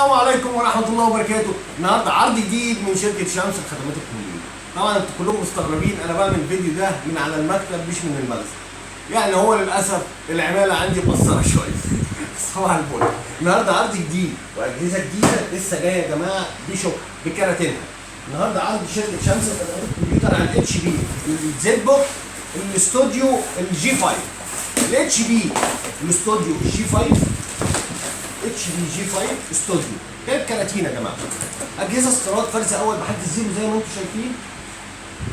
السلام عليكم ورحمة الله وبركاته. النهارده عرض جديد من شركة شمس الخدمات الكمبيوتر. طبعا انتوا كلكم مستغربين انا بعمل الفيديو ده من على المكتب مش من المخزن. يعني هو للأسف العمالة عندي مقصرة شوية. صباح الفل. النهارده عرض جديد وأجهزة جديدة لسه جاية يا جماعة بكراتينها. النهارده عرض شركة شمس الخدمات الكمبيوتر على الاتش بي، الزد بوك، الاستوديو الجي 5. الاتش بي الاستوديو الجي 5 اتش بي جي 5 استوديو جايب كراتين يا جماعه. اجهزه استيراد فرز اول بحد الزيرو زي ما انتم شايفين.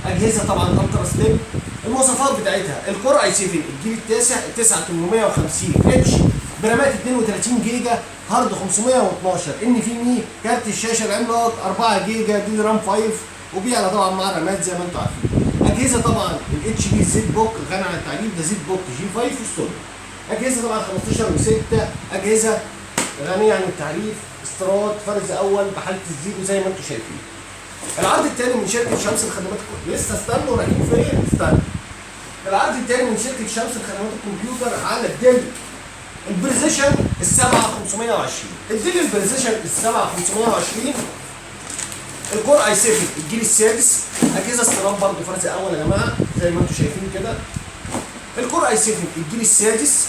اجهزه طبعا الترا سليم. المواصفات بتاعتها الكور اي 7 الجيل التاسع 9850 اتش برامات 32 جيجا، هارد 512 ان في مي، كارت الشاشه العملاق 4 جيجا دي رام 5، وبيعلى طبعا مع الرامات زي ما انتم عارفين. اجهزه طبعا الاتش بي زد بوك غني عن التعريف، ده زد بوك جي 5 استوديو. اجهزه طبعا 15 و6 اجهزه غنية عن التعريف، استيراد فرز اول بحاله الزيرو زي ما انتم شايفين. العرض الثاني من شركه شمس الخدمات لسه استنوا رايحين فين؟ استنوا. العرض الثاني من شركه شمس الخدمات الكمبيوتر على الديل البريزيشن ال 7520. الديل البريزيشن ال 7520 الكور اي 7 الجيل السادس، اجهزه استيراد برضه فرز اول يا جماعه زي ما انتم شايفين كده. الكور اي 7 الجيل السادس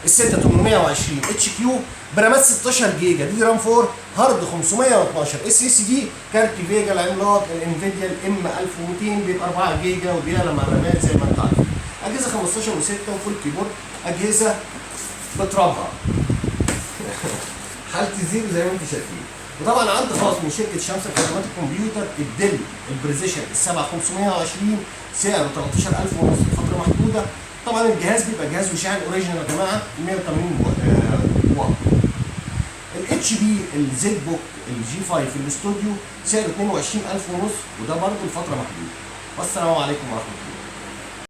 ال 6820 اتش كيو برامات 16 جيجا دي رام 4، هارد 512 اس اس دي، كارت فيجا العملاق الانفيديا الام 1200 بيبقى 4 جيجا وبيعلى مع الرامات زي ما انت عارف. اجهزه 15 و6 وفول كيبورد، اجهزه بتربع. حاله الزيرو زي ما انتم شايفين. وطبعا عرض خاص من شركه شمس الخدمات الكمبيوتر الديل البريزيشن ال 7520 سعره 13000 ونص فتره محدوده. طبعا الجهاز بيبقى جهاز وشاحن اوريجينال يا جماعه 180 واط. الاتش بي الزد بوك الجي 5 في الاستوديو سعره 22000 ونص، وده برضه لفتره محدوده. والسلام عليكم ورحمه الله.